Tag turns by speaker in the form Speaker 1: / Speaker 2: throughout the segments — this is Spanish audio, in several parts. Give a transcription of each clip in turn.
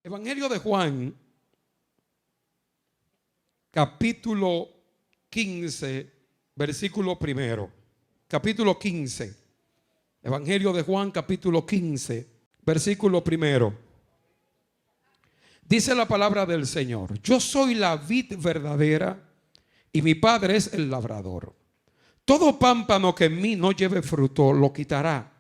Speaker 1: Evangelio de Juan, capítulo 15, versículo primero. Capítulo 15. Evangelio de Juan, capítulo 15, versículo primero. Dice la palabra del Señor: yo soy la vid verdadera y mi Padre es el labrador. Todo pámpano que en mí no lleve fruto lo quitará,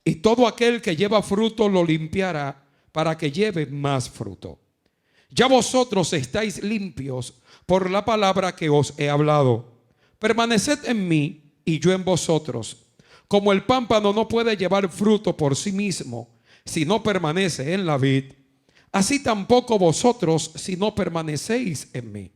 Speaker 1: y todo aquel que lleva fruto lo limpiará, para que lleve más fruto. Ya vosotros estáis limpios por la palabra que os he hablado. Permaneced en mí y yo en vosotros. Como el pámpano no puede llevar fruto por sí mismo si no permanece en la vid, así tampoco vosotros si no permanecéis en mí.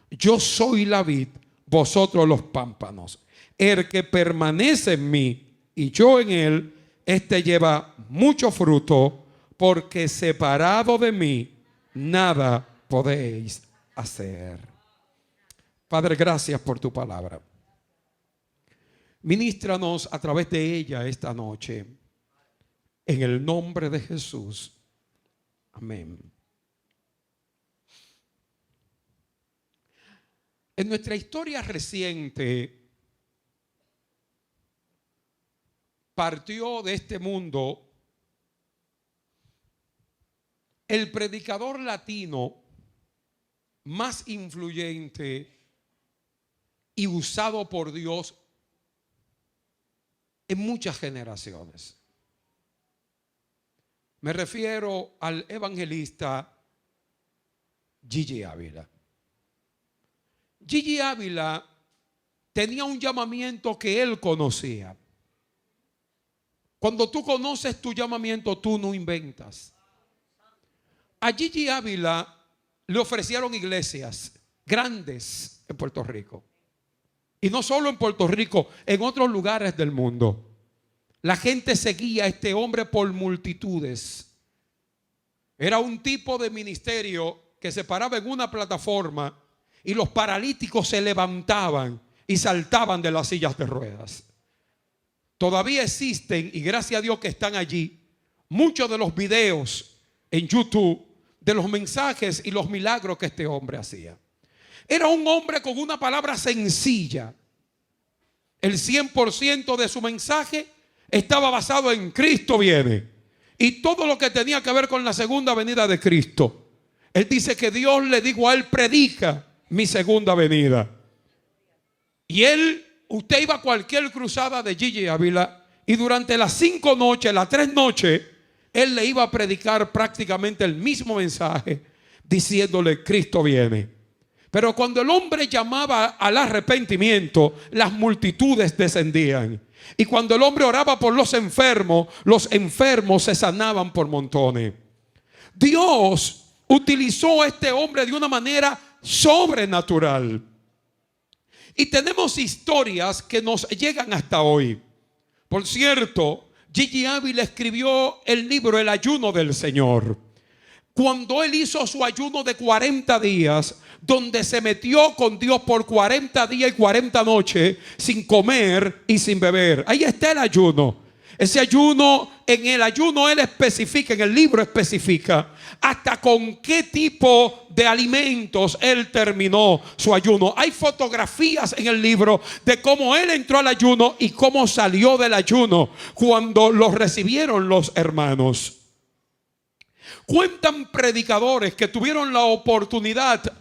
Speaker 1: Yo soy la vid, vosotros los pámpanos. El que permanece en mí y yo en él, este lleva mucho fruto, porque separado de mí nada podéis hacer. Padre, gracias por tu palabra. Ministranos a través de ella esta noche, en el nombre de Jesús. Amén. En nuestra historia reciente, partió de este mundo el predicador latino más influyente y usado por Dios en muchas generaciones. Me refiero al evangelista Gigi Ávila. Gigi Ávila tenía un llamamiento que él conocía. Cuando tú conoces tu llamamiento, tú no inventas. A Gigi Ávila le ofrecieron iglesias grandes en Puerto Rico. Y no solo en Puerto Rico, en otros lugares del mundo. La gente seguía a este hombre por multitudes. Era un tipo de ministerio que se paraba en una plataforma y los paralíticos se levantaban y saltaban de las sillas de ruedas. Todavía existen, y gracias a Dios que están allí, muchos de los videos en YouTube de los mensajes y los milagros que este hombre hacía. Era un hombre con una palabra sencilla. El 100% de su mensaje estaba basado en Cristo viene. Y todo lo que tenía que ver con la segunda venida de Cristo. Él dice que Dios le dijo a él: predica mi segunda venida. Y usted iba a cualquier cruzada de Gigi Ávila y durante las 5 noches, las 3 noches, él le iba a predicar prácticamente el mismo mensaje, diciéndole: Cristo viene. Pero cuando el hombre llamaba al arrepentimiento, las multitudes descendían. Y cuando el hombre oraba por los enfermos se sanaban por montones. Dios utilizó a este hombre de una manera sobrenatural. Y tenemos historias que nos llegan hasta hoy. Por cierto, Gigi Ávila escribió el libro El ayuno del Señor. Cuando él hizo su ayuno de 40 días, donde se metió con Dios por 40 días y 40 noches sin comer y sin beber. Ahí está el ayuno. Ese ayuno, en el ayuno él especifica, en el libro especifica hasta con qué tipo de alimentos él terminó su ayuno. Hay fotografías en el libro de cómo él entró al ayuno y cómo salió del ayuno cuando lo recibieron los hermanos. Cuentan predicadores que tuvieron la oportunidad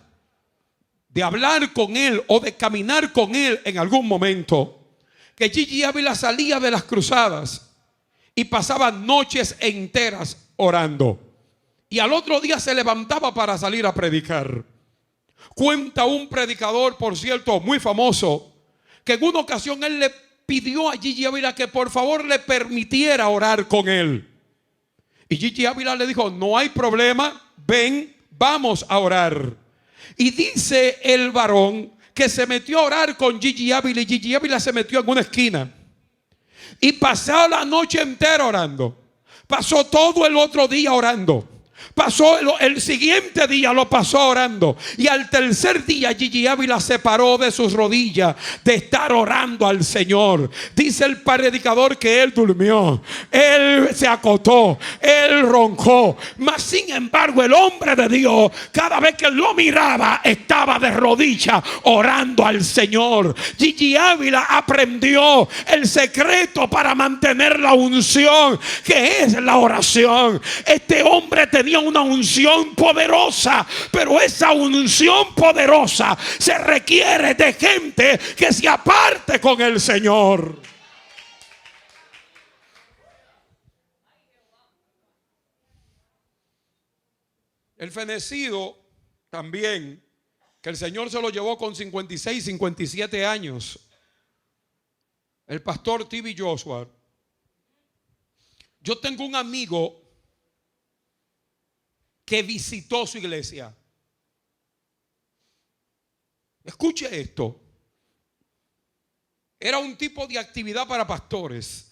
Speaker 1: de hablar con él o de caminar con él en algún momento, que Gigi Ávila salía de las cruzadas y pasaba noches enteras orando. Y al otro día se levantaba para salir a predicar. Cuenta un predicador, por cierto, muy famoso, que en una ocasión él le pidió a Gigi Ávila que por favor le permitiera orar con él. Y Gigi Ávila le dijo: no hay problema, ven, vamos a orar. Y dice el varón que se metió a orar con Gigi Ávila, y Gigi Ávila se metió en una esquina y pasó la noche entera orando. Pasó todo el otro día orando. Pasó el siguiente día, lo pasó orando. Y al tercer día Gigi Ávila se paró de sus rodillas de estar orando al Señor. Dice el predicador que él durmió, él se acostó, él roncó. Mas sin embargo el hombre de Dios, cada vez que lo miraba, estaba de rodillas orando al Señor. Gigi Ávila aprendió el secreto para mantener la unción, que es la oración. Este hombre tenía una unción poderosa, pero esa unción poderosa se requiere de gente que se aparte con el Señor. El fenecido también, que el Señor se lo llevó con 56, 57 años, el pastor T.B. Joshua. Yo tengo un amigo que visitó su iglesia. Escuche esto. Era un tipo de actividad para pastores.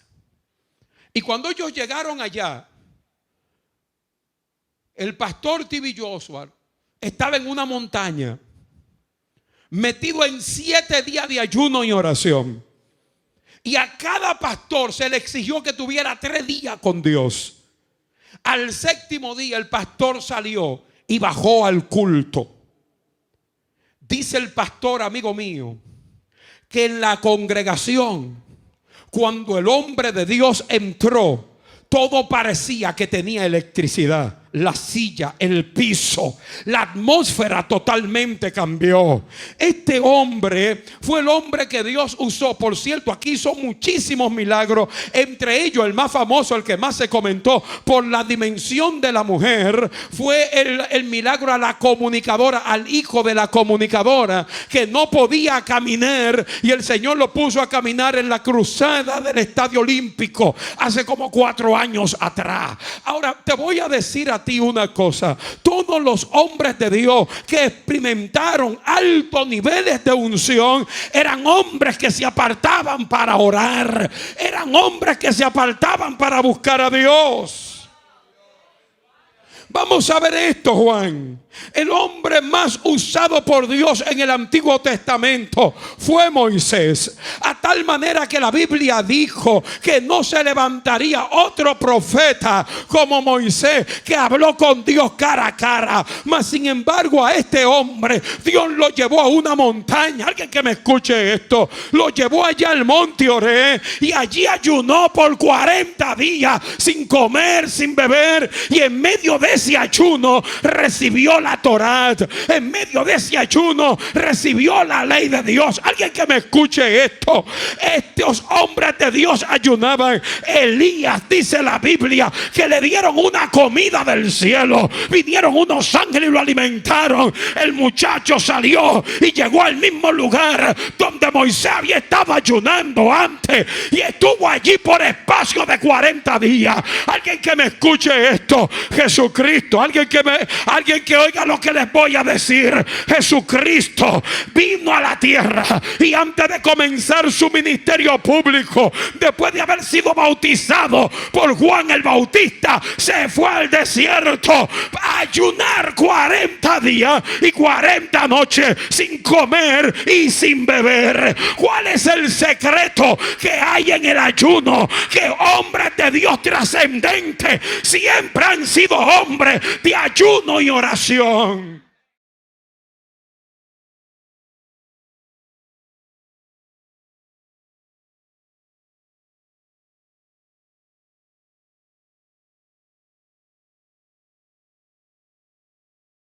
Speaker 1: Y cuando ellos llegaron allá, el pastor T.B. Joshua estaba en una montaña, metido en 7 días de ayuno y oración. Y a cada pastor se le exigió que tuviera 3 días con Dios. Al 7º día el pastor salió y bajó al culto. Dice el pastor, amigo mío, que en la congregación, cuando el hombre de Dios entró, todo parecía que tenía electricidad. La silla, el piso, la atmósfera totalmente cambió. Este hombre fue el hombre que Dios usó. Por cierto, aquí hizo muchísimos milagros. Entre ellos, el más famoso, el que más se comentó por la dimensión de la mujer, fue el milagro a la comunicadora, al hijo de la comunicadora, que no podía caminar, y el Señor lo puso a caminar en la cruzada del Estadio Olímpico hace como 4 años atrás. Ahora te voy a decir a ti una cosa: todos los hombres de Dios que experimentaron altos niveles de unción eran hombres que se apartaban para orar, eran hombres que se apartaban para buscar a Dios. Vamos a ver esto, Juan. El hombre más usado por Dios en el Antiguo Testamento fue Moisés. A tal manera que la Biblia dijo que no se levantaría otro profeta como Moisés, que habló con Dios cara a cara. Mas sin embargo a este hombre Dios lo llevó a una montaña. Alguien que me escuche esto. Lo llevó allá al monte Oré, y allí ayunó por 40 días sin comer, sin beber. Y en medio de ese ayuno recibió la Torá. En medio de ese ayuno recibió la ley de Dios. Alguien que me escuche esto. Estos hombres de Dios ayunaban. Elías, dice la Biblia, que le dieron una comida del cielo. Vinieron unos ángeles y lo alimentaron. El muchacho salió y llegó al mismo lugar donde Moisés había estado ayunando antes, y estuvo allí por espacio de 40 días. Alguien que me escuche esto. Jesucristo, alguien que oiga lo que les voy a decir. Jesucristo vino a la tierra, y antes de comenzar su ministerio público, después de haber sido bautizado por Juan el Bautista, se fue al desierto a ayunar 40 días y 40 noches sin comer y sin beber. ¿Cuál es el secreto que hay en el ayuno? Que hombres de Dios trascendentes siempre han sido hombres de ayuno y oración.